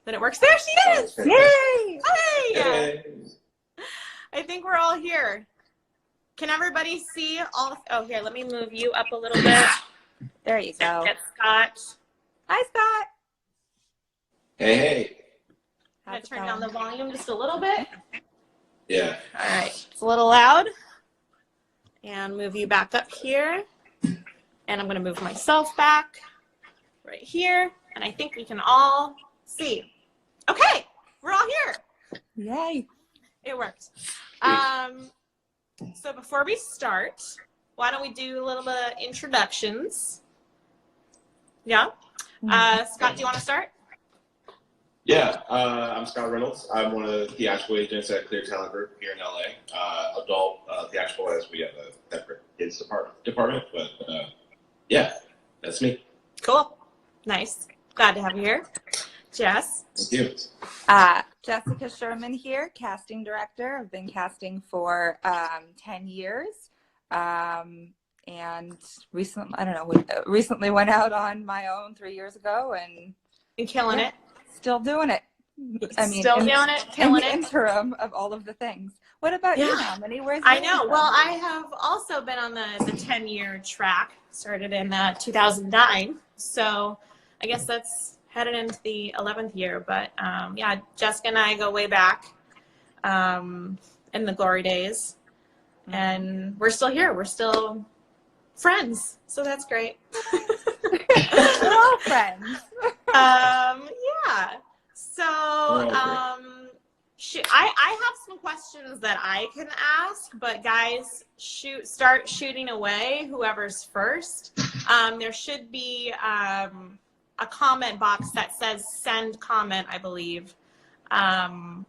Then it works. There she is! Yay! Hey! Hey. I think we're all here. Can everybody see all? Oh, here, let me move you up a little bit. There you go. Get Scott. Hi, Scott. Hey, hey. I'm going to turn down the volume just a little bit. Yeah. All right. It's a little loud. And move you back up here. And I'm going to move myself back right here. And I think we can all see. Okay. We're all here. Yay. It worked. So before we start, why don't we do a little bit of introductions? Yeah? Scott, do you want to start? Yeah, I'm Scott Reynolds. I'm one of the theatrical agents at Clear Talent Group here in LA. Adult theatrical, as we have a separate kids department. But yeah, that's me. Cool. Nice. Glad to have you here. Jess. Thank you. Jessica Sherman here, casting director. I've been casting for 10 years. And recently went out on my own 3 years ago and Killing it. Still doing it. I mean, still doing it, killing in the interim of all of the things. What about you, Ramani? I know. Well, I have also been on the 10-year track. Started in 2009. So I guess that's headed into the 11th year. But yeah, Jessica and I go way back in the glory days. And we're still here. We're still friends. So that's great. We're all friends. Yeah. So, I have some questions that I can ask, but guys, start shooting away, whoever's first. There should be a comment box that says send comment, I believe. And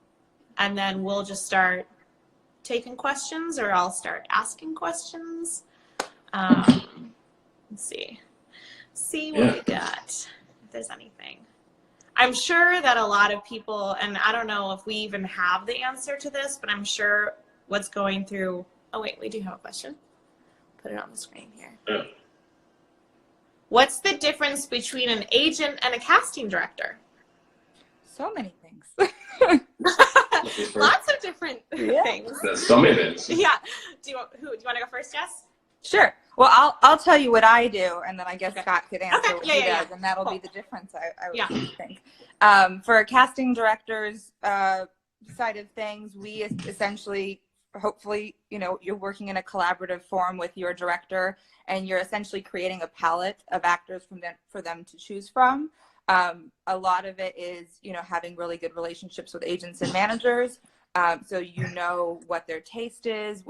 then we'll just start taking questions, or I'll start asking questions. Let's see what we got, if there's anything. I'm sure that a lot of people, and I don't know if we even have the answer to this, but I'm sure what's going through, oh wait, we do have a question. Put it on the screen here. Yeah. What's the difference between an agent and a casting director? So many things. Lots of different things. There's so many things. Yeah. Do you want to go first, Jess? Sure. Well, I'll tell you what I do, and then I guess Scott could answer what he does, and that'll be the difference, I would think. For a casting director's side of things, we essentially, hopefully, you're working in a collaborative form with your director, and you're essentially creating a palette of actors for them to choose from. A lot of it is, having really good relationships with agents and managers, so you know what their taste is,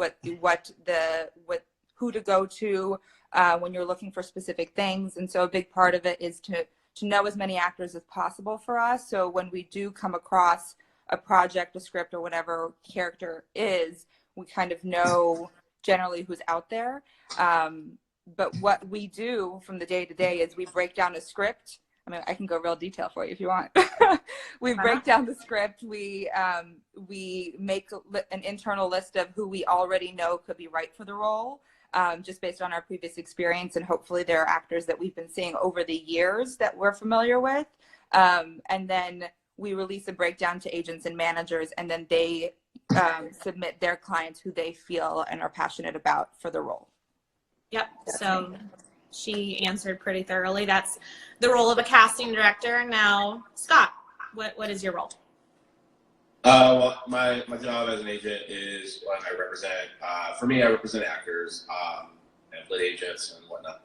who to go to when you're looking for specific things. And so a big part of it is to know as many actors as possible for us. So when we do come across a project, a script, or whatever character is, we kind of know generally who's out there. But what we do from the day to day is we break down a script. I mean, I can go real detail for you if you want. We break down the script. We make an internal list of who we already know could be right for the role. Just based on our previous experience, and hopefully there are actors that we've been seeing over the years that we're familiar with. And then we release a breakdown to agents and managers, and then they submit their clients who they feel and are passionate about for the role. Yep. So she answered pretty thoroughly. That's the role of a casting director. Now, Scott, what is your role? Well, my job as an agent is when I represent, for me, I represent actors and lit agents and whatnot.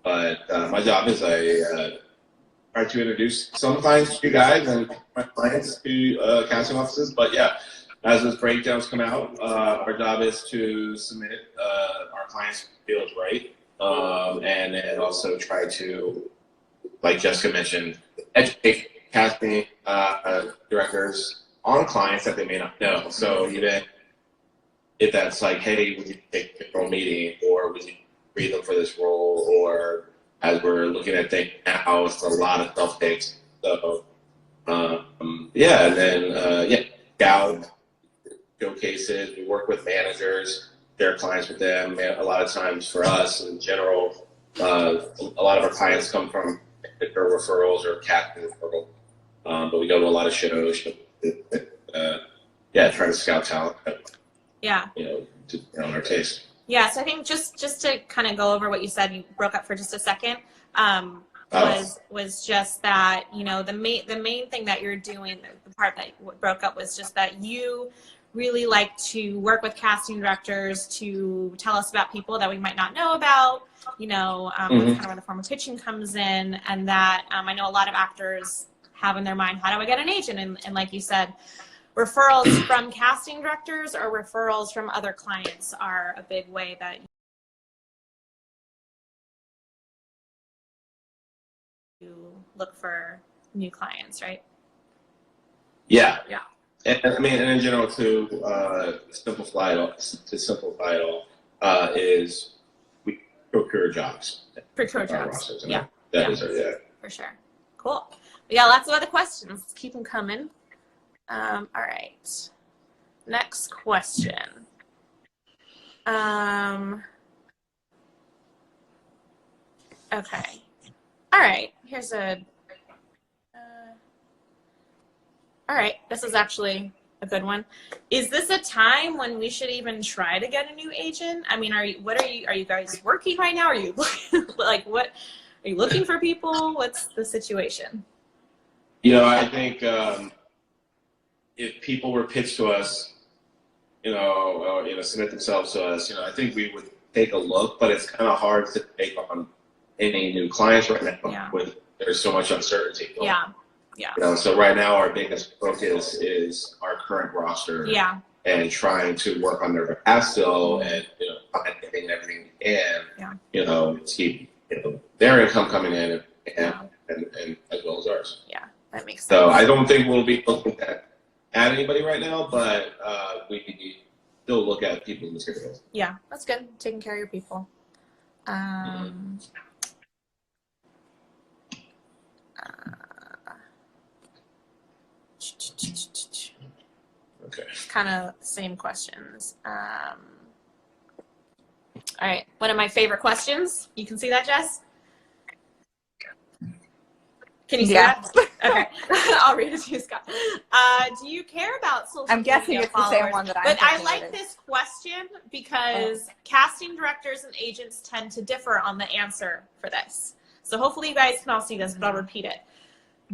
But my job is I try to introduce some clients to you guys and my clients to casting offices. But yeah, as those breakdowns come out, our job is to submit our clients' feels right, and then also try to, like Jessica mentioned, educate casting directors on clients that they may not know. So even if that's like, hey, would you take a role meeting, or would you read them for this role, or as we're looking at things now, it's a lot of self-takes. So yeah, and then scout showcases. We work with managers, share clients with them. A lot of times for us in general, a lot of our clients come from referrals or casting But we go to a lot of shows, try to scout talent, Yeah. On our taste. Yeah, so I think just to kind of go over what you said, you broke up for just a second, was just that, the main thing that you're doing, the part that broke up was just that you really like to work with casting directors to tell us about people that we might not know about, that's kind of where the formal pitching comes in, and that I know a lot of actors have in their mind, how do I get an agent? And like you said, referrals from casting directors or referrals from other clients are a big way that you look for new clients, right? Yeah. Yeah. And in general too, to simplify it all, is we procure jobs. Procure jobs. Yeah. That is our, yeah. For sure. Cool. We got lots of other questions. Let's keep them coming. All right. Next question. Okay. All right. Here's a. All right. This is actually a good one. Is this a time when we should even try to get a new agent? I mean, are you guys working right now? Are you like what? Are you looking for people? What's the situation? I think if people were pitched to us, or submit themselves to us, I think we would take a look. But it's kind of hard to take on any new clients right now with there's so much uncertainty. Yeah. So right now our biggest focus is our current roster. Yeah. And trying to work on their behalf still, and find everything we can. Yeah. Keep their income coming in, and as well as ours. Yeah, that makes sense. So I don't think we'll be looking at anybody right now, but we still look at people's materials. Yeah, that's good. Taking care of your people. Okay. Kind of same questions. All right, one of my favorite questions. You can see that, Jess? Can you see that? Okay, I'll read it to you, Scott. Do you care about social media? I'm guessing it's the same one that I'm But I like this question because casting directors and agents tend to differ on the answer for this. So hopefully you guys can all see this, but I'll repeat it.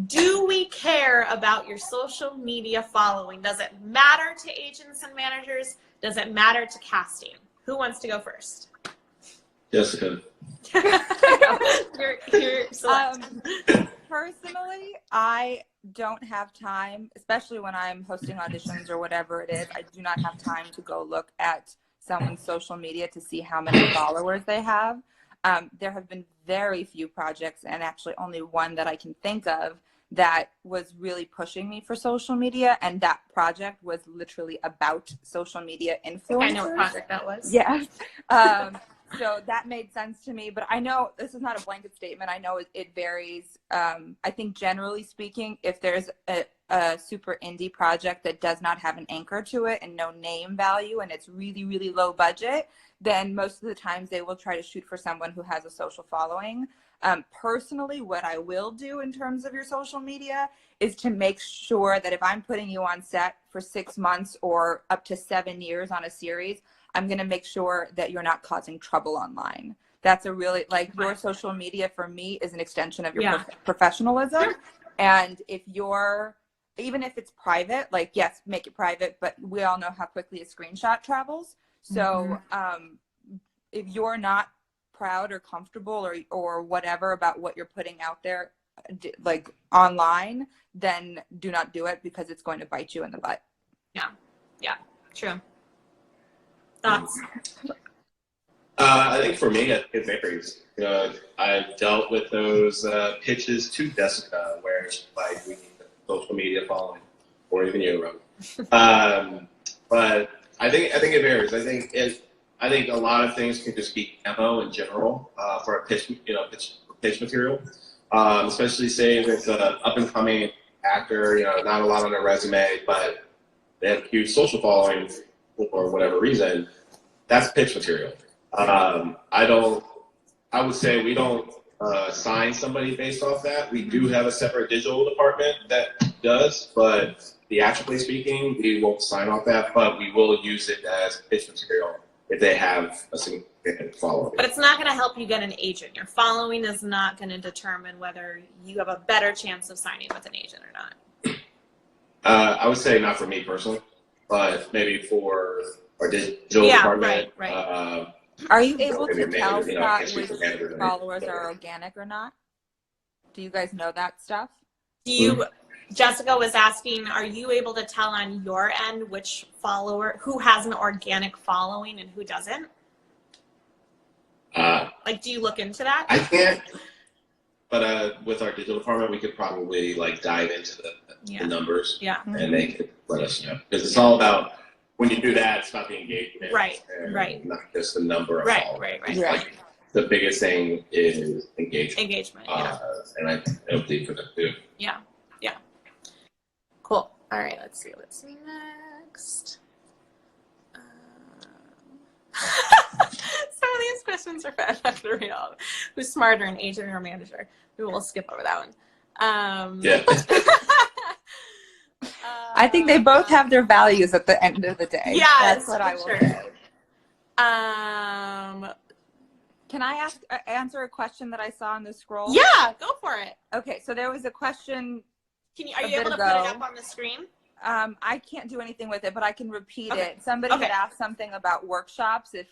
Do we care about your social media following? Does it matter to agents and managers? Does it matter to casting? Who wants to go first? Jessica. You're select. Personally, I don't have time, especially when I'm hosting auditions or whatever it is. I do not have time to go look at someone's social media to see how many followers they have. There have been very few projects, and actually only one that I can think of, that was really pushing me for social media, and that project was literally about social media influencers. I know what project that was. Yeah. So that made sense to me, but I know this is not a blanket statement. I know it varies. I think generally speaking, if there's a super indie project that does not have an anchor to it and no name value, and it's really, really low budget, then most of the times they will try to shoot for someone who has a social following. Personally, what I will do in terms of your social media is to make sure that if I'm putting you on set for 6 months or up to 7 years on a series, I'm going to make sure that you're not causing trouble online. That's a really, your social media for me is an extension of your professionalism. And if even if it's private, yes, make it private, but we all know how quickly a screenshot travels. So if you're not proud or comfortable or whatever about what you're putting out there, online, then do not do it, because it's going to bite you in the butt. Yeah, true. Thoughts? I think for me, it varies. I've dealt with those pitches to Jessica where it's like we need a social media following, or even you, Roman. But I think it varies. I think a lot of things can just be ammo in general for a pitch material. Especially say if it's an up and coming actor, not a lot on their resume, but they have a huge social following for whatever reason. That's pitch material. I would say we don't assign somebody based off that. We do have a separate digital department that does, but theatrically speaking, we won't sign off that, but we will use it as pitch material if they have a significant following. But it's not going to help you get an agent. Your following is not going to determine whether you have a better chance of signing with an agent or not. I would say not for me personally, but maybe for our digital department. Right. Are you able to maybe tell manager, Scott which which followers are organic or not? Do you guys know that stuff? Jessica was asking, are you able to tell on your end which follower, who has an organic following and who doesn't? Like, do you look into that? I can't, but with our digital department, we could probably like dive into the numbers, and they could let us know, because it's all about, when you do that, it's about the engagement, right, not just the number of followers. Right. Like, the biggest thing is engagement. And I don't think for the two. Yeah. Cool. All right, let's see what's next. Some of these questions are fun. I'm gonna read all of them. Who's smarter, an agent or a manager? We will skip over that one. I think they both have their values at the end of the day. Yeah, that's what I will say. Can I answer a question that I saw on the scroll? Yeah, go for it. Okay, so there was a question. Are you able to put it up on the screen? I can't do anything with it, but I can repeat it. Somebody had asked something about workshops, if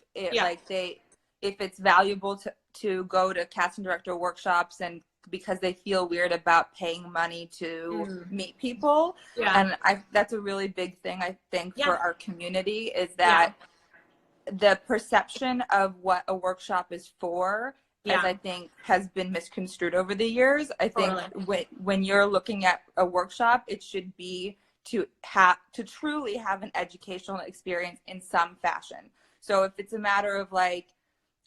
it's valuable to go to casting director workshops, and because they feel weird about paying money to meet people. And that's a really big thing, I think, for our community, is that the perception of what a workshop is for, as I think has been misconstrued over the years. I think when you're looking at a workshop, it should be to truly have an educational experience in some fashion. So if it's a matter of like,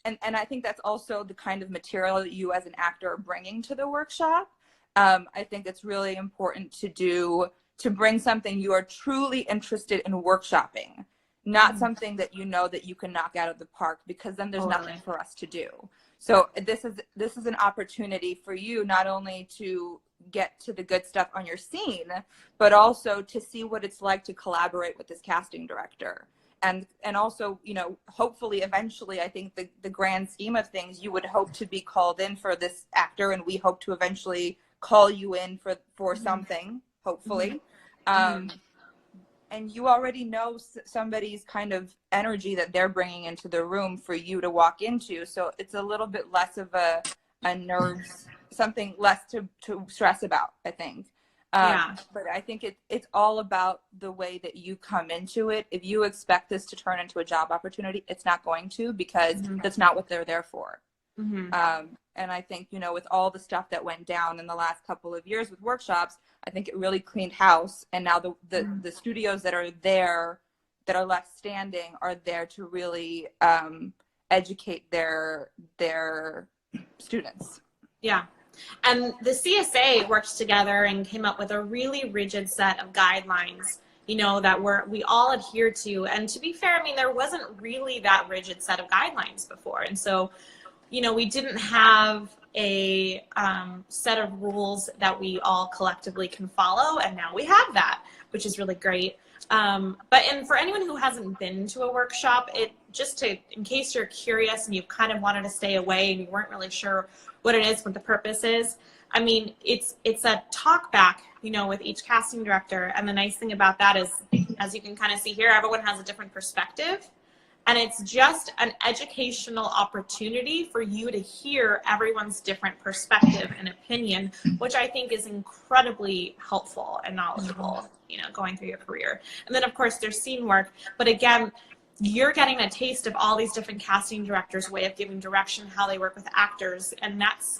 and I think that's also the kind of material that you as an actor are bringing to the workshop. I think it's really important to bring something you are truly interested in workshopping, not something that you know that you can knock out of the park, because then there's nothing for us to do. So this is an opportunity for you not only to get to the good stuff on your scene, but also to see what it's like to collaborate with this casting director. And also, hopefully, eventually, I think the grand scheme of things, you would hope to be called in for this actor, and we hope to eventually call you in for something, hopefully. And you already know somebody's kind of energy that they're bringing into the room for you to walk into. So it's a little bit less of a nerves, something less to stress about, I think. But I think it's all about the way that you come into it. If you expect this to turn into a job opportunity, it's not going to, because that's not what they're there for. And I think, with all the stuff that went down in the last couple of years with workshops, I think it really cleaned house. And now the studios that are there, that are left standing, are there to really educate their students. Yeah. And the CSA worked together and came up with a really rigid set of guidelines, that we all adhere to. And to be fair, there wasn't really that rigid set of guidelines before. And so, we didn't have a set of rules that we all collectively can follow. And now we have that, which is really great. And for anyone who hasn't been to a workshop, in case you're curious and you kind of wanted to stay away and you weren't really sure what it is, what the purpose is, it's a talk back, with each casting director. And the nice thing about that is, as you can kind of see here, everyone has a different perspective. And it's just an educational opportunity for you to hear everyone's different perspective and opinion, which I think is incredibly helpful and knowledgeable, going through your career. And then, of course, there's scene work. But again, you're getting a taste of all these different casting directors' way of giving direction, how they work with actors. And that's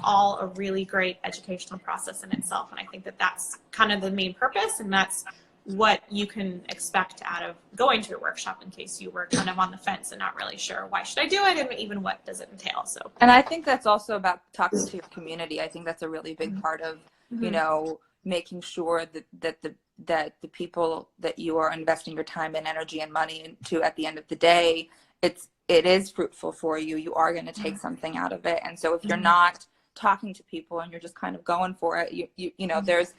all a really great educational process in itself. And I think that that's kind of the main purpose. And that's what you can expect out of going to a workshop, in case you were kind of on the fence and not really sure, why should I do it, and even what does it entail. So, and I think that's also about talking to your community. I think that's a really big part of making sure that the people that you are investing your time and energy and money into, at the end of the day, it's it is fruitful for you. You are going to take something out of it. And so if you're not talking to people and you're just kind of going for it, you know, there used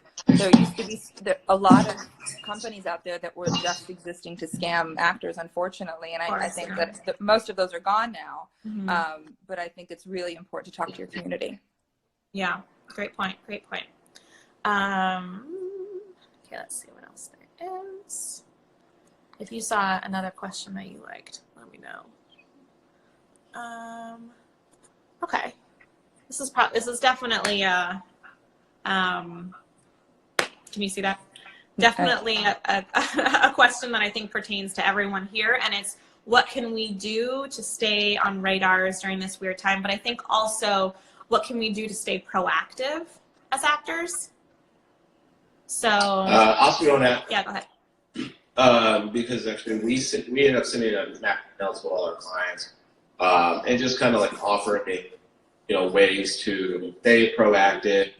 to be a lot of companies out there that were just existing to scam actors, unfortunately. And I think that most of those are gone now. But I think it's really important to talk to your community. Yeah. Great point. Great point. Okay, let's see what else there is. If you saw another question that you liked, let me know. Okay. This is definitely can you see that? Definitely a question that I think pertains to everyone here, and it's what can we do to stay on radars during this weird time? But I think also what can we do to stay proactive as actors? So I'll speak on that. Yeah, go ahead. Because actually we ended up sending a map email to all our clients, and just kind of like offering, you know, ways to stay proactive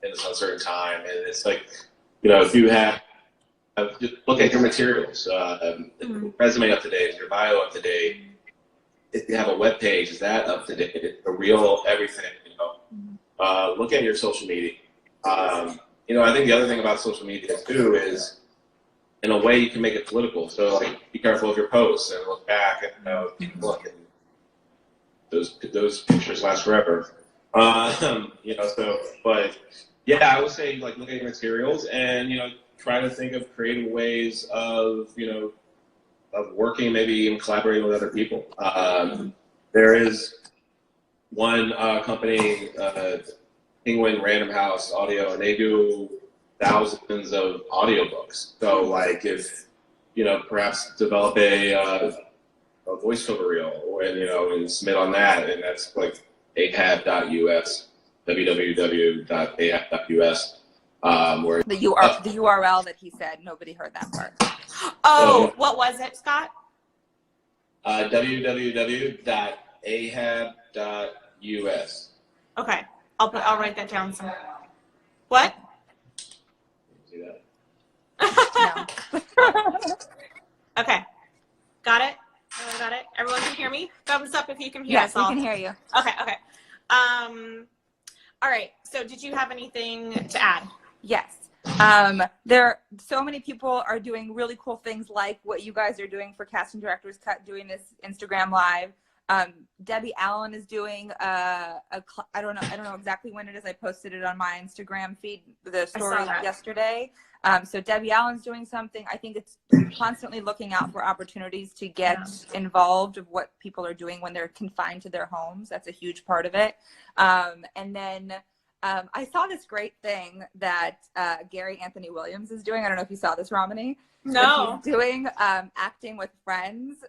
in this uncertain time. And it's like, you know, if you have, just look at your materials, resume up to date, is your bio up to date? If you have a web page, is that up to date? The real everything, you know. Look at your social media. You know, I think the other thing about social media too is, in a way, you can make it political. So, like, be careful of your posts and look back and, you know, look, and those pictures last forever. You know, so, but yeah, I would say, like, look at your materials and, you know, try to think of creative ways of, you know, of working, maybe even collaborating with other people. There is one company, Penguin Random House Audio, and they do thousands of audiobooks. So, like, if, you know, perhaps develop a voiceover reel, and, you know, and submit on that, and that's like ahab.us, www.ahab.us, where The URL that he said, nobody heard that part. Oh, what was it, Scott? www.ahab.us. Okay, I'll write that down somewhere. What? See that? No. Okay, got it. Everyone got it. Everyone can hear me. Thumbs up if you can hear us all. Yes, we can hear you. Okay. All right. So, did you have anything to add? Yes. So many people are doing really cool things like what you guys are doing for Casting Directors Cut, doing this Instagram Live. Debbie Allen is doing I don't know exactly when it is. I posted it on my Instagram feed, the story yesterday. So Debbie Allen's doing something. I think it's constantly looking out for opportunities to get involved of what people are doing when they're confined to their homes. That's a huge part of it. And then I saw this great thing that Gary Anthony Williams is doing. I don't know if you saw this, Ramani. No. He's doing acting with friends,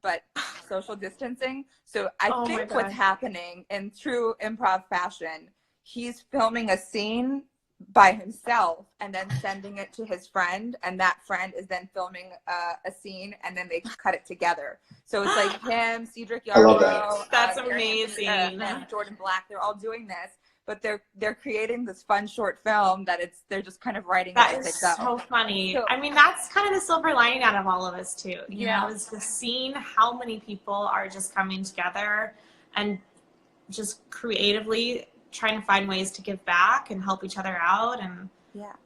but social distancing. So I think what's happening in true improv fashion, he's filming a scene by himself and then sending it to his friend, and that friend is then filming a scene, and then they cut it together. So it's like him, Cedric Yarbrough, that's amazing, and Jordan Black. They're all doing this, but they're creating this fun short film that they're just kind of writing that it as is they go. so funny. So, I mean, that's kind of the silver lining out of all of us too. You know, is the seeing how many people are just coming together and just creatively trying to find ways to give back and help each other out, and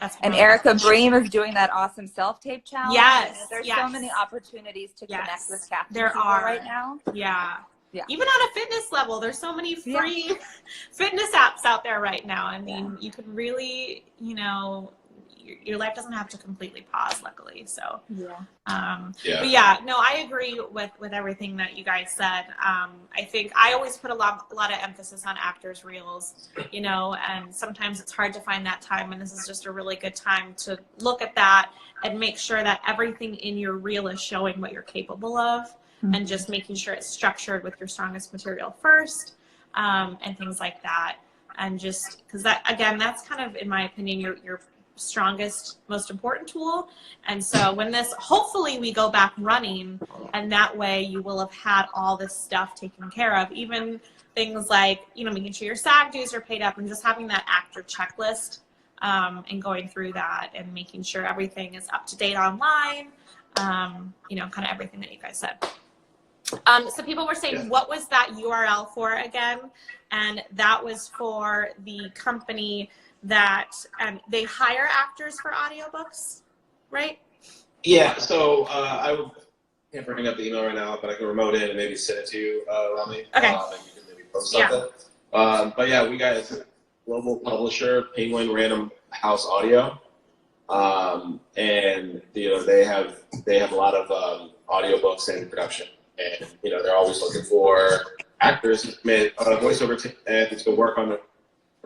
that's and Erica Bream is doing that awesome self-tape challenge. Yes, there's so many opportunities to connect with casting there people are right now. Yeah. Even on a fitness level, there's so many free fitness apps out there right now. I mean, you can really, you know, your life doesn't have to completely pause, luckily. So, but no, I agree with everything that you guys said. I think I always put a lot of emphasis on actors' reels, you know, and sometimes it's hard to find that time, and this is just a really good time to look at that and make sure that everything in your reel is showing what you're capable of. And just making sure it's structured with your strongest material first, and things like that. And just because that, again, that's kind of, in my opinion, your strongest, most important tool. And so when this, hopefully we go back running, and that way you will have had all this stuff taken care of, even things like, you know, making sure your SAG dues are paid up, and just having that actor checklist, and going through that and making sure everything is up to date online, you know, kind of everything that you guys said. So people were saying, what was that URL for again? And that was for the company that they hire actors for audiobooks, right? Yeah, so I can't bring up the email right now, but I can remote in and maybe send it to you, Ramani. Okay. And you can maybe post something. But yeah, we got a global publisher, Penguin Random House Audio. And they have a lot of audiobooks in production, and they're always looking for actors to submit voiceover to work on the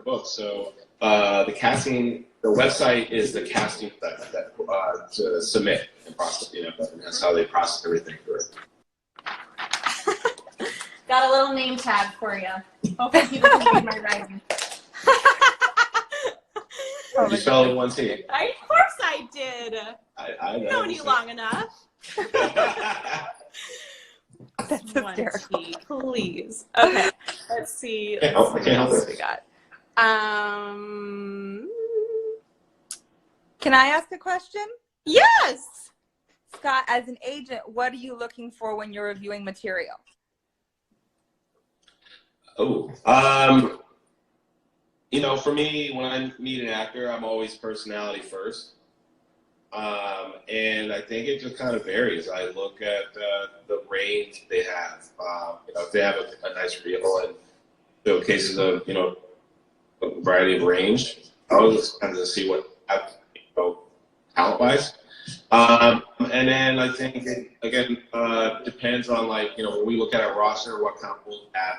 book. So the website is the casting site that to submit and process. And that's how they process everything through it. Got a little name tag for you. Hopefully people can read my writing. Did you spell it with one T? Of course I did. I know. Known you long enough. That's One hysterical. T, please. Okay, let's see. I can't help What it. we got. Can I ask a question? Yes. Scott, as an agent, what are you looking for when you're reviewing material? For me, when I meet an actor, I'm always personality first. And I think it just kind of varies. I look at the range they have. If they have a nice reel and showcases of, a variety of range, I always kind of see what talent-wise. And then I think it, again, depends on when we look at our roster, what kind of we'll have.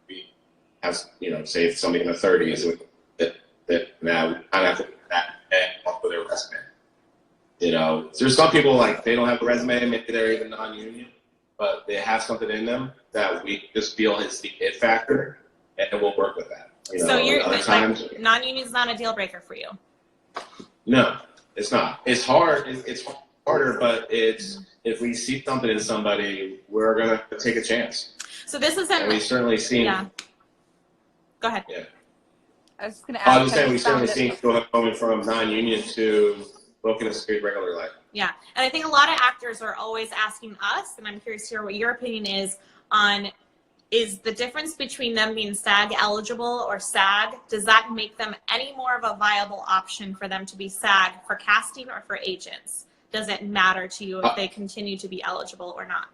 We have, say if somebody in their 30s that now we kind of have to put that off of their resume. There's some people they don't have a resume, maybe they're even non-union, but they have something in them that we just feel is the it factor, and we'll work with that. So you're times, non-union is not a deal breaker for you. No, it's not. It's hard. It's harder, but it's if we see something in somebody, we're gonna take a chance. So this isn't. And we've certainly seen. Yeah. Go ahead. Yeah. I was just going to ask. I was saying we've certainly seen going from non-union to booking a straight regular life. Yeah, and I think a lot of actors are always asking us, and I'm curious to hear what your opinion is on. Is the difference between them being SAG eligible or SAG, does that make them any more of a viable option for them to be SAG for casting or for agents? Does it matter to you if they continue to be eligible or not?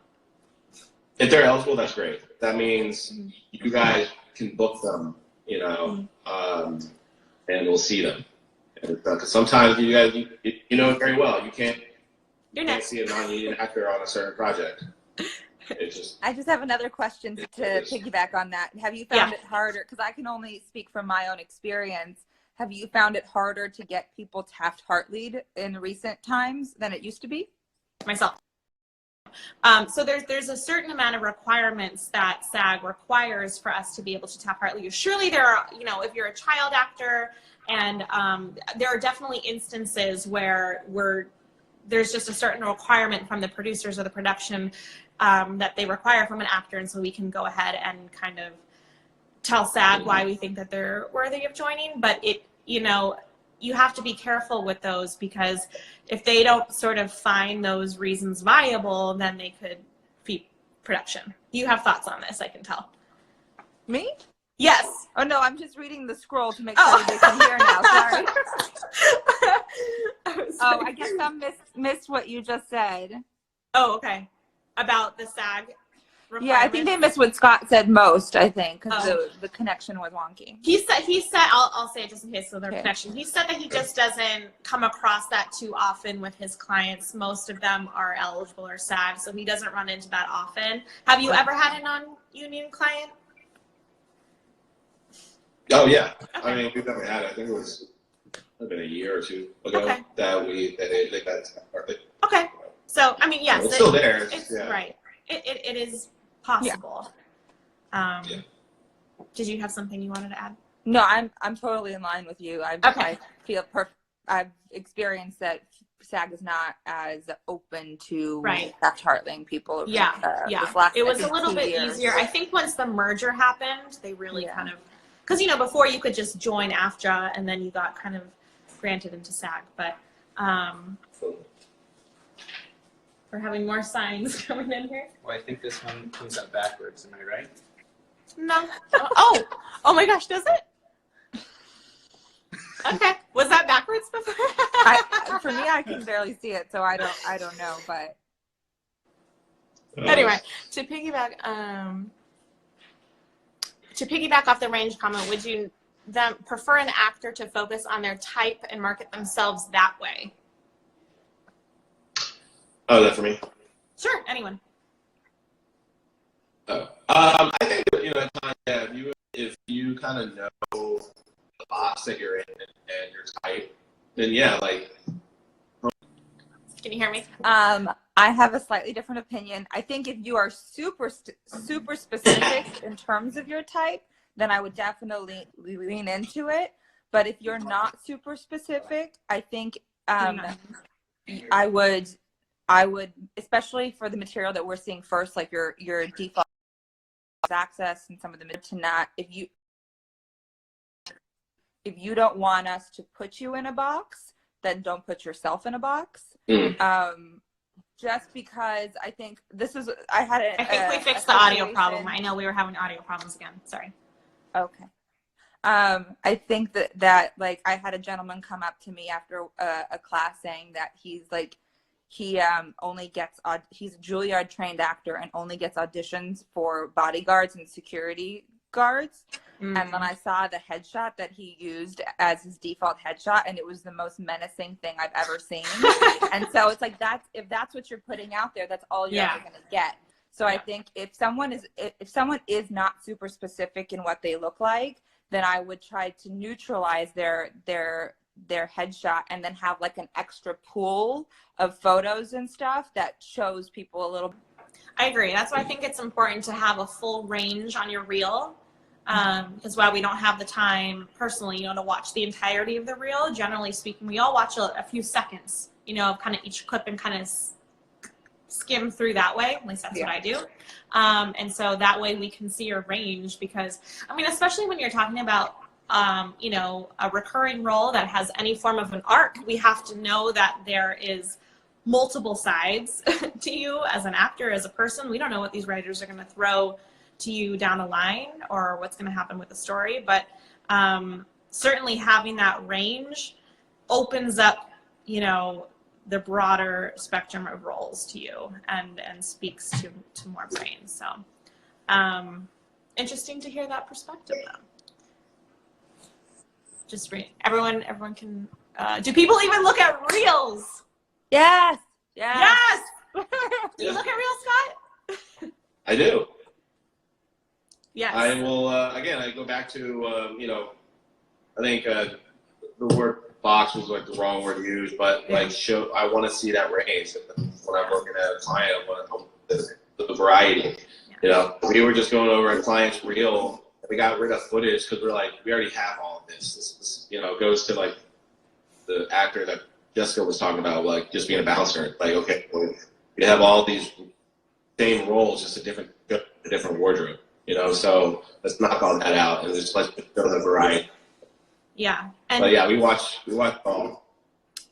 If they're eligible, that's great. That means you guys can book them, and we'll see them. Because sometimes you guys, you know it very well. You can't see a non-union actor on a certain project. I just have another question to piggyback on that. Have you found it harder? Because I can only speak from my own experience. Have you found it harder to get people Taft Hartley'd in recent times than it used to be? Myself. So there's a certain amount of requirements that SAG requires for us to be able to Taft Hartley. Surely there are, if you're a child actor, and there are definitely instances where there's just a certain requirement from the producers or the production that they require from an actor, and so we can go ahead and kind of tell SAG why we think that they're worthy of joining. But you have to be careful with those, because if they don't sort of find those reasons viable, then they could feed production. You have thoughts on this, I can tell. Me? Yes. Oh no, I'm just reading the scroll to make sure they can hear now. Sorry. I guess I missed what you just said. Oh, okay. About the SAG requirements. Yeah, I think they missed what Scott said most, I think, because the connection was wonky. He said, I'll say it just in case of their connection. He said that he just doesn't come across that too often with his clients. Most of them are eligible or SAG, so he doesn't run into that often. Have you ever had a non-union client? Oh, yeah. Okay. I mean, we've never had it. I think it was been a year or two ago that they got Hartley. Okay. So, I mean, yes. It's still there. It's right. It is possible. Yeah. Did you have something you wanted to add? No, I'm totally in line with you. I feel I've experienced that SAG is not as open to Taft Hartley people. Yeah. It was a little bit years. easier. I think once the merger happened, they really kind of, because before you could just join AFTRA and then you got kind of granted into SAG, but We're having more signs coming in here. Well, I think this one comes out backwards. Am I right? No. Oh my gosh, does it? Okay. Was that backwards before? For me, I can barely see it, so I don't know, but anyway, to piggyback off the range comment, would you then prefer an actor to focus on their type and market themselves that way? Oh, that for me? Sure, anyone. Oh. I think, if you kind of know the box that you're in and your type, then yeah, like. Can you hear me? I have a slightly different opinion. I think if you are super specific in terms of your type, then I would definitely lean into it. But if you're not super specific, I think I would, especially for the material that we're seeing first, like your default access and some of the to not, if you don't want us to put you in a box, then don't put yourself in a box. Just because I think I think we fixed the audio problem. I know we were having audio problems again. Sorry. Okay. I think that like I had a gentleman come up to me after a class saying that he's only gets he's a Juilliard trained actor and only gets auditions for bodyguards and security guards. And then I saw the headshot that he used as his default headshot, and it was the most menacing thing I've ever seen. And so it's like if that's what you're putting out there, that's all you're ever going to get. So I think if someone is not super specific in what they look like, then I would try to neutralize their headshot and then have like an extra pool of photos and stuff that shows people a little. I agree. That's why I think it's important to have a full range on your reel. Because while we don't have the time personally, to watch the entirety of the reel, generally speaking, we all watch a few seconds, of kind of each clip and kind of skim through that way. At least that's what I do. And so that way we can see your range because, especially when you're talking about, a recurring role that has any form of an arc, we have to know that there is multiple sides to you as an actor, as a person. We don't know what these writers are going to throw to you down the line or what's going to happen with the story, but certainly having that range opens up the broader spectrum of roles to you and speaks to more brains. So interesting to hear that perspective though. Just everyone can do people even look at reels? Yes. Do you look at reels, Scott? I do. Yes. I will, again, I go back to, I think the word box was like the wrong word to use, but I want to see that range. When I'm working at a client, I want the variety. We were just going over a client's reel, and we got rid of footage because we're like, we already have all of this. This goes to like the actor that Jessica was talking about, like just being a bouncer. Like, okay, well, we have all these same roles, just a different wardrobe. So let's knock all that out and let's show the variety. Yeah. But yeah, we watch all.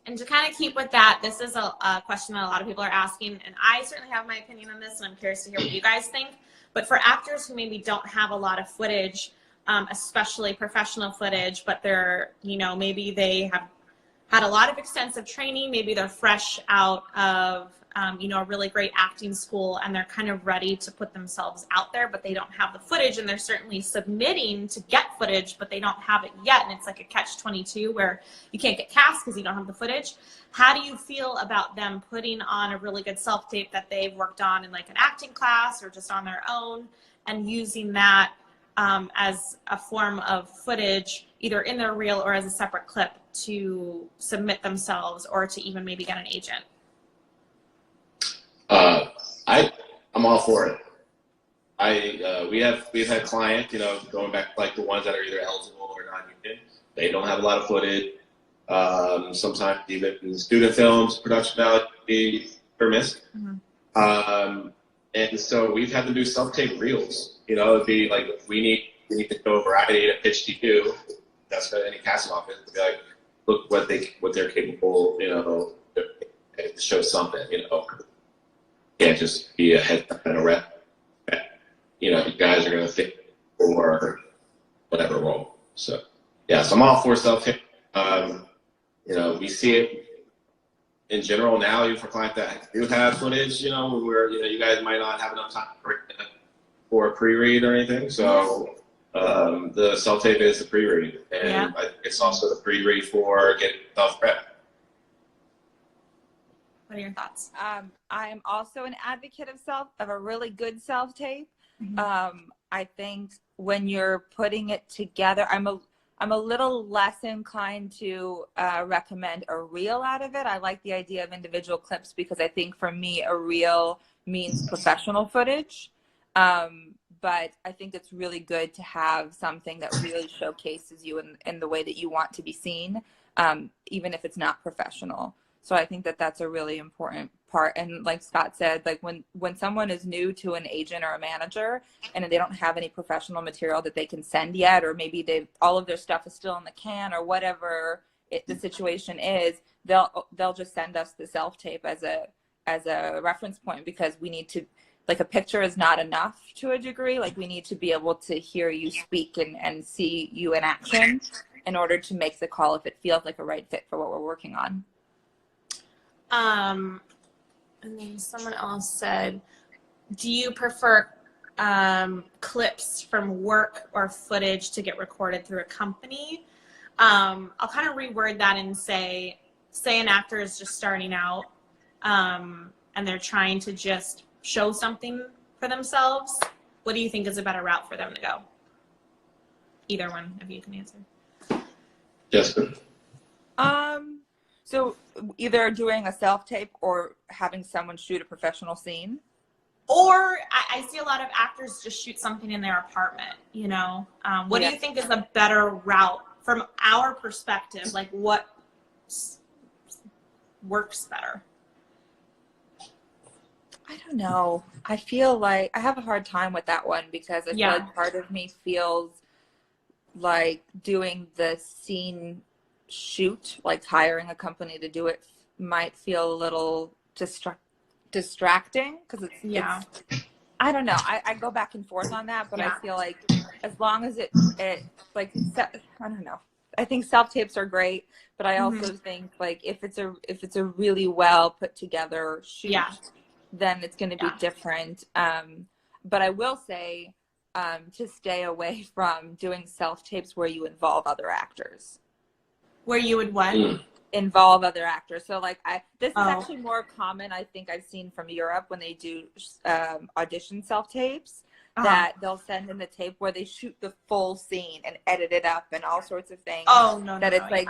And to kind of keep with that, this is a question that a lot of people are asking, and I certainly have my opinion on this, and I'm curious to hear what you guys think. But for actors who maybe don't have a lot of footage, especially professional footage, but they're, maybe they have had a lot of extensive training, maybe they're fresh out of a really great acting school and they're kind of ready to put themselves out there, but they don't have the footage, and they're certainly submitting to get footage, but they don't have it yet. And it's like a catch-22 where you can't get cast because you don't have the footage. How do you feel about them putting on a really good self-tape that they've worked on in like an acting class or just on their own and using that as a form of footage, either in their reel or as a separate clip to submit themselves or to even maybe get an agent? I'm all for it. We've had clients, going back like the ones that are either eligible or non-union. They don't have a lot of footage. Sometimes even in student films, production value can be missed. And so we've had to do self-tape reels. It'd be like we need to go variety to pitch to you. That's what any casting office to be like, look what they're capable, to show something, can't just be a head and a rep. You know, you guys are going to think for whatever role. So, yeah, so I'm all for self-tape. You know, we see it in general now, even for clients that do have footage, you know, where, you know, you guys might not have enough time for a pre-read or anything. So the self-tape is the pre-read. And I think it's also the pre-read for getting self-prep. What are your thoughts? I'm also an advocate of a really good self-tape. I think when you're putting it together, I'm a little less inclined to recommend a reel out of it. I like the idea of individual clips because I think for me a reel means professional footage. But I think it's really good to have something that really showcases you in the way that you want to be seen, even if it's not professional. So I think that that's a really important part. And like Scott said, like when someone is new to an agent or a manager and they don't have any professional material that they can send yet, or maybe all of their stuff is still in the can or whatever the situation is, they'll just send us the self-tape as a reference point, because we need to, like, a picture is not enough to a degree. Like, we need to be able to hear you speak and see you in action in order to make the call if it feels like a right fit for what we're working on. And then someone else said, do you prefer clips from work or footage to get recorded through a company? I'll kind of reword that and say an actor is just starting out and they're trying to just show something for themselves. What do you think is a better route for them to go? Either one of you can answer. Jessica? So either doing a self-tape or having someone shoot a professional scene? Or I see a lot of actors just shoot something in their apartment, you know? What do you think is a better route from our perspective? Like, what works better? I don't know. I feel like I have a hard time with that one because I feel like part of me feels like doing the scene shoot, like hiring a company to do it, might feel a little distracting because it's I don't know. I go back and forth on that, but I feel like as long as it like, I don't know. I think self-tapes are great, but I also think, like, if it's a really well put together shoot, then it's going to be different. But I will say to stay away from doing self-tapes where you involve other actors. Where you would what? Involve other actors. So like this is actually more common, I think I've seen from Europe when they do audition self-tapes, that they'll send in the tape where they shoot the full scene and edit it up and all sorts of things.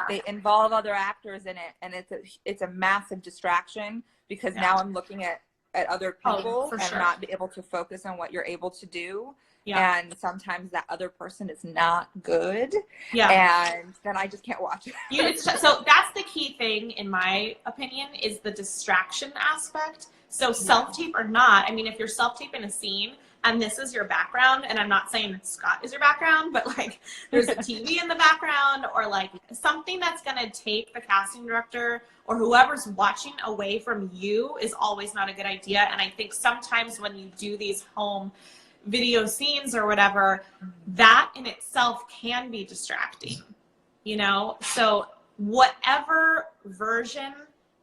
They involve other actors in it, and it's a massive distraction because now I'm looking at other people and not be able to focus on what you're able to do. And sometimes that other person is not good. And then I just can't watch it. So that's the key thing, in my opinion, is the distraction aspect. So self-tape or not, I mean, if you're self-taping a scene and this is your background, and I'm not saying Scott is your background, but like there's a TV in the background or like something that's going to take the casting director or whoever's watching away from you is always not a good idea. And I think sometimes when you do these home video scenes or whatever, that in itself can be distracting, you know? So whatever version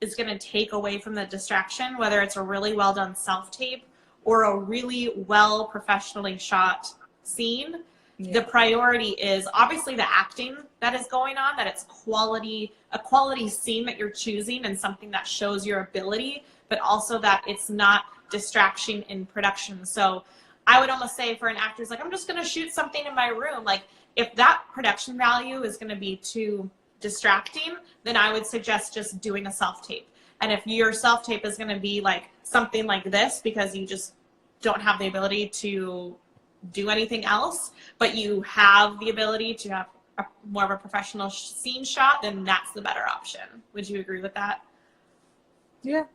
is going to take away from the distraction, whether it's a really well done self-tape or a really well professionally shot scene, the priority is obviously the acting that is going on, that it's a quality scene that you're choosing and something that shows your ability, but also that it's not distraction in production. So I would almost say for an actor who's like, I'm just going to shoot something in my room, like if that production value is going to be too distracting, then I would suggest just doing a self-tape. And if your self-tape is going to be like something like this because you just don't have the ability to do anything else, but you have the ability to have more of a professional scene shot, then that's the better option. Would you agree with that? Yeah.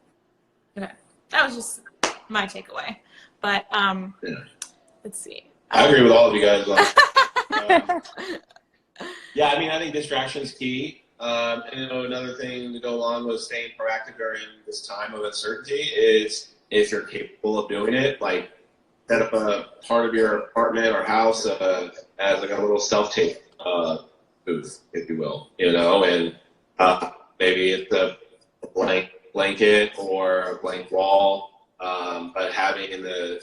Okay. That was just my takeaway. But let's see. I agree with all of you guys. Yeah, I mean, I think distraction is key. And you know, another thing to go along with staying proactive during this time of uncertainty is if you're capable of doing it, like set up a part of your apartment or house as like a little self-tape booth, if you will, and maybe it's a blank blanket or a blank wall, but having the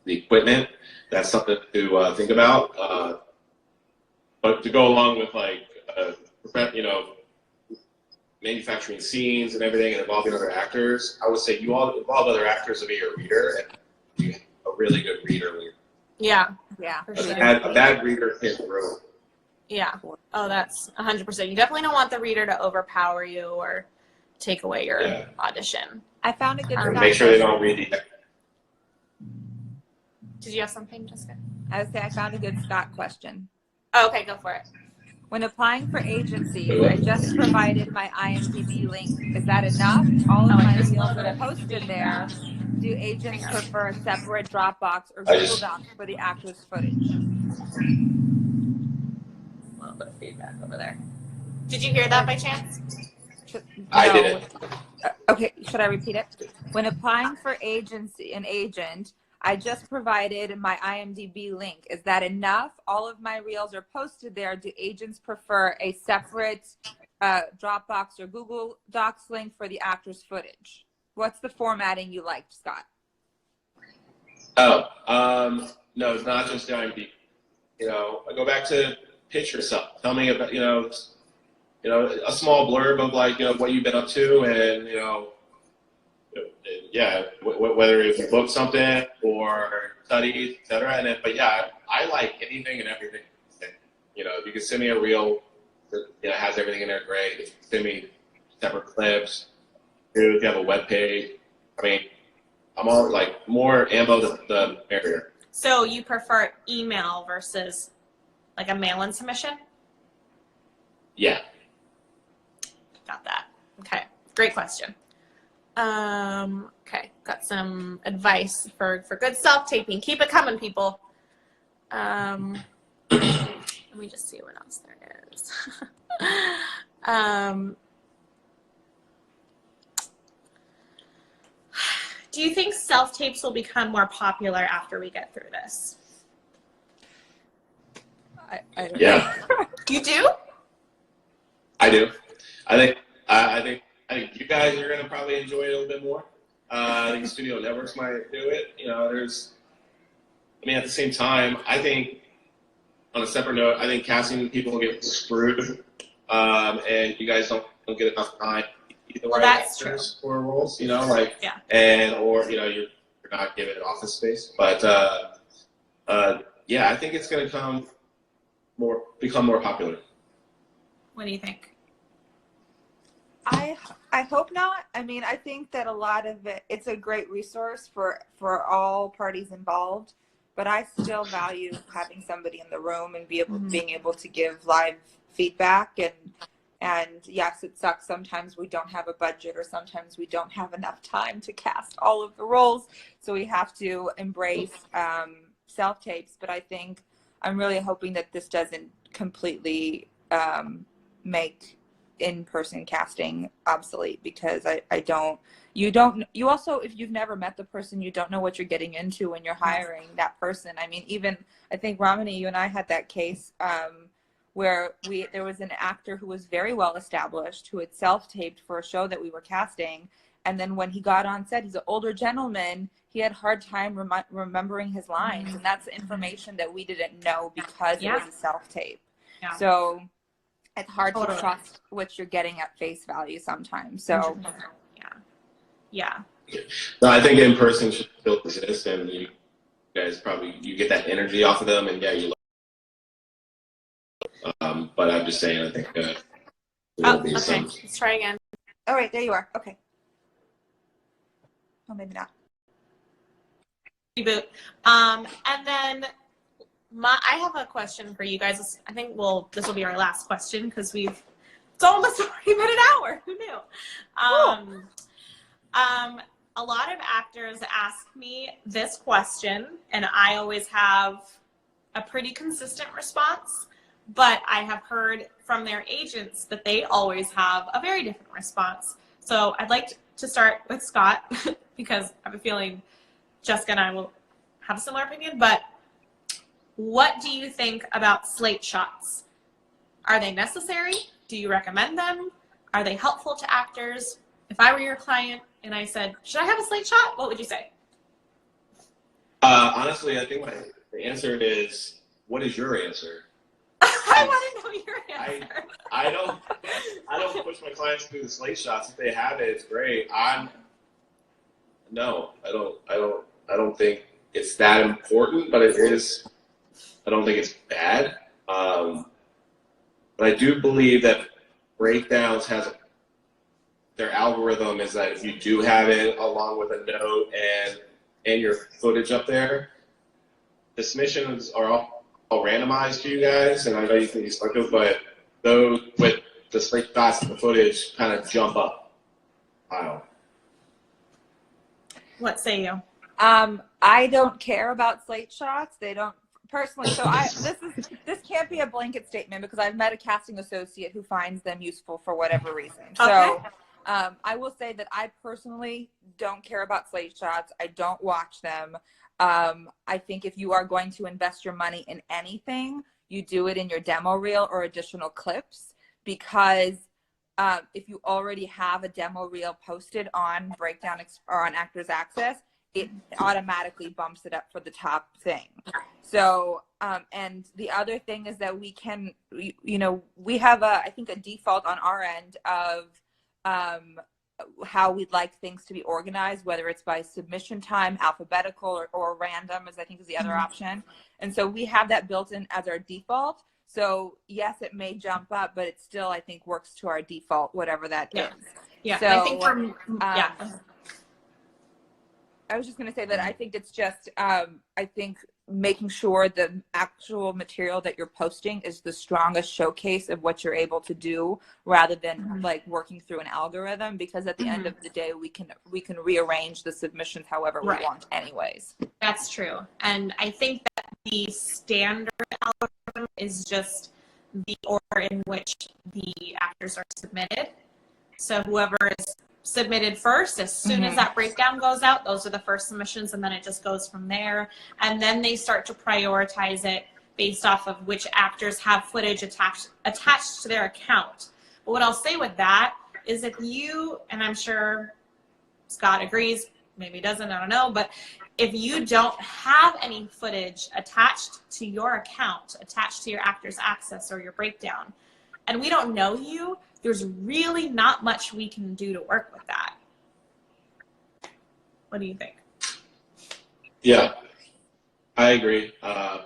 equipment, that's something to think about. But to go along with like manufacturing scenes and everything and involving other actors, I would say you all involve other actors to be your reader, and you have a really good reader. Yeah. For A sure. bad reader can't ruin. Yeah. Oh, that's 100%. You definitely don't want the reader to overpower you or take away your audition. I found a good Make sure they don't read the. Did you have something, Jessica? I would say I found a good Scott question. Oh, okay, go for it. When applying for agencies, I just provided my IMDB link. Is that enough? All of my reels are posted there. Do agents prefer a separate Dropbox or Google Docs for the actor's footage? A little bit of feedback over there. Did you hear that by chance? I didn't. Okay, should I repeat it? When applying for an agent, I just provided my IMDB link. Is that enough? All of my reels are posted there. Do agents prefer a separate Dropbox or Google Docs link for the actor's footage? What's the formatting you liked, Scott? No, it's not just the IMDb. I go back to pitch yourself. Tell me about, a small blurb of like, what you've been up to, and whether if you booked something or studied, etc. And but I like anything and everything. If you can send me a reel that has everything in there, great. If you can send me separate clips, if you have a web page, I'm all like more ammo the merrier. So you prefer email versus like a mail-in submission? Yeah. Got that. Okay. Great question. Okay. Got some advice for good self-taping. Keep it coming, people. Let me just see what else there is. Do you think self-tapes will become more popular after we get through this? I don't Yeah. You do? I do. I think you guys are gonna probably enjoy it a little bit more. I think studio networks might do it. At the same time, I think on a separate note, I think casting people get screwed, and you guys don't get enough time to be the right actors for roles. And or you're not given office space. But I think it's gonna become more popular. What do you think? I hope not. I think that a lot of it's a great resource for all parties involved, but I still value having somebody in the room and being able to give live feedback. And yes, it sucks. Sometimes we don't have a budget, or sometimes we don't have enough time to cast all of the roles. So we have to embrace self-tapes. But I think I'm really hoping that this doesn't completely make in-person casting obsolete, because you also, if you've never met the person, you don't know what you're getting into when you're hiring that person. I think Ramani, you and I had that case where there was an actor who was very well established who had self-taped for a show that we were casting, and then when he got on set, he's an older gentleman, he had a hard time remembering his lines, and that's information that we didn't know because it was a self-tape. So it's hard to trust what you're getting at face value sometimes. So, No, I think in person should still exist, and you guys you get that energy off of them, and you. But I'm just saying, I think. Okay. Let's try again. All right, there you are. Okay. Oh, maybe not. Reboot. And then. I have a question for you guys. I think this will be our last question, because it's almost already been an hour. Who knew? A lot of actors ask me this question, and I always have a pretty consistent response, but I have heard from their agents that they always have a very different response. So I'd like to start with Scott because I have a feeling Jessica and I will have a similar opinion, but what do you think about slate shots? Are they necessary? Do you recommend them? Are they helpful to actors? If I were your client and I said, should I have a slate shot? What would you say? Honestly, I think the answer is, what is your answer? I want to know your answer. I don't push my clients to do the slate shots. If they have it, it's great. I don't think it's that important, but it is. I don't think it's bad. But I do believe that Breakdowns their algorithm is that if you do have it along with a note and your footage up there, the submissions are all randomized to you guys, and I know you can be selective, but those with the slate shots and the footage kind of jump up. Wow. What say you? I don't care about slate shots. They don't personally. So this can't be a blanket statement because I've met a casting associate who finds them useful for whatever reason. Okay. So I will say that I personally don't care about slate shots. I don't watch them. I think if you are going to invest your money in anything, you do it in your demo reel or additional clips, because if you already have a demo reel posted on Breakdown or on Actors Access, it automatically bumps it up for the top thing. So, and the other thing is that we can, we have I think a default on our end of how we'd like things to be organized, whether it's by submission time, alphabetical, or random, as I think is the other option. And so we have that built in as our default. So yes, it may jump up, but it still, I think, works to our default, whatever that is. Yeah, so, I think I was just going to say that I think it's just, I think making sure the actual material that you're posting is the strongest showcase of what you're able to do, rather than like working through an algorithm, because at the end of the day, we can rearrange the submissions however we want anyways. That's true. And I think that the standard algorithm is just the order in which the actors are submitted. So whoever is submitted first, as soon as that breakdown goes out, those are the first submissions, and then it just goes from there. And then they start to prioritize it based off of which actors have footage attached to their account. But what I'll say with that is, if you, and I'm sure Scott agrees, maybe he doesn't, I don't know, but if you don't have any footage attached to your account, attached to your Actors Access or your breakdown, and we don't know you, there's really not much we can do to work with that. What do you think? Yeah, I agree. I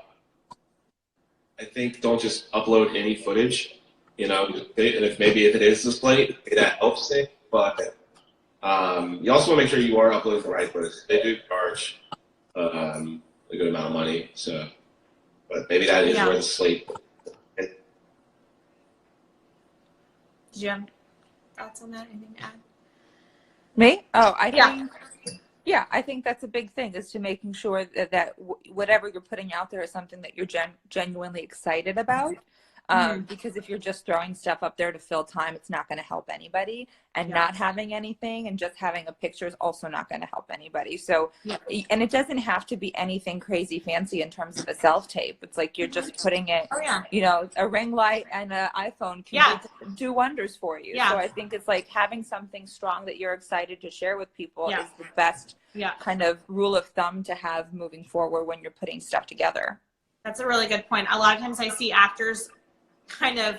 think don't just upload any footage, and if it is the slate, that helps it. But you also want to make sure you are uploading the right footage. They do charge a good amount of money, so, but maybe that is where the slate. Did you have thoughts on that? Anything to add? Me? Oh, I think, I think that's a big thing, is to making sure that whatever you're putting out there is something that you're genuinely excited about. Because if you're just throwing stuff up there to fill time, it's not going to help anybody. And not having anything and just having a picture is also not going to help anybody. So, and it doesn't have to be anything crazy fancy in terms of a self-tape. It's like you're just putting it, a ring light and an iPhone can do wonders for you. So I think it's like having something strong that you're excited to share with people is the best kind of rule of thumb to have moving forward when you're putting stuff together. That's a really good point. A lot of times I see actors kind of,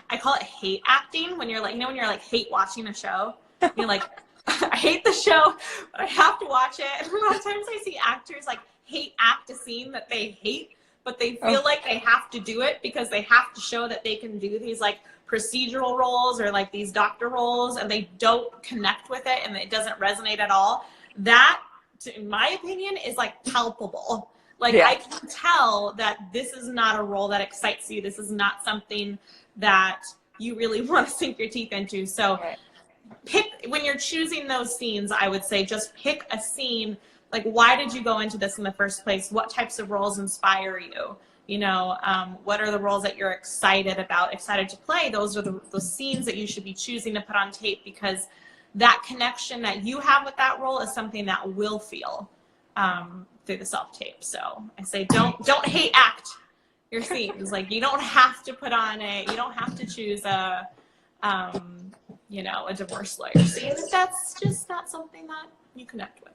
I call it hate acting, when you're like, when you're like hate watching a show. You're like, I hate the show, but I have to watch it. And a lot of times I see actors like hate act a scene that they hate, but they feel like they have to do it because they have to show that they can do these like procedural roles or like these doctor roles, and they don't connect with it and it doesn't resonate at all. That, in my opinion, is like palpable. Like, I can tell that this is not a role that excites you. This is not something that you really want to sink your teeth into. So when you're choosing those scenes, I would say just pick a scene. Like, why did you go into this in the first place? What types of roles inspire you? What are the roles that you're excited about, excited to play? Those are the scenes that you should be choosing to put on tape, because that connection that you have with that role is something that will feel through the self-tape. So I say don't hate act your scenes. Like, you don't have to put on you don't have to choose a divorce lawyer scene if that's just not something that you connect with.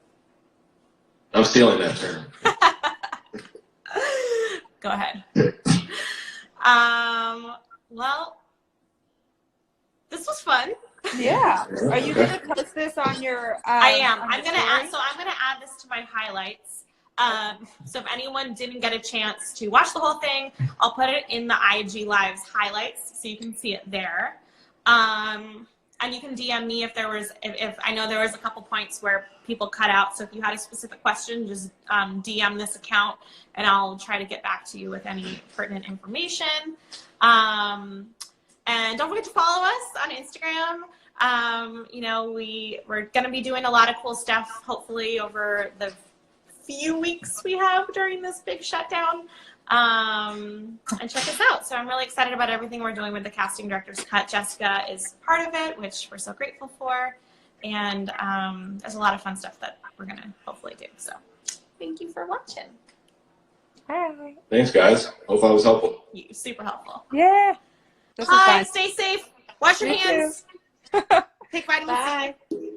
I'm stealing that term. Go ahead. Well, this was fun. Yeah. Are you going to post this on your? I am. I'm gonna add this to my highlights. So if anyone didn't get a chance to watch the whole thing, I'll put it in the IG Live's highlights so you can see it there. And you can DM me if I know there was a couple points where people cut out. So if you had a specific question, just DM this account and I'll try to get back to you with any pertinent information. And don't forget to follow us on Instagram. We're going to be doing a lot of cool stuff, hopefully, over the few weeks we have during this big shutdown. And check us out. So I'm really excited about everything we're doing with the Casting Director's Cut. Jessica is part of it, which we're so grateful for. And there's a lot of fun stuff that we're going to hopefully do. So thank you for watching. Hi. Thanks, guys. Hope I was helpful. Super helpful. Yeah. This was Hi, fun. stay safe. Wash your hands. Take vitamin C.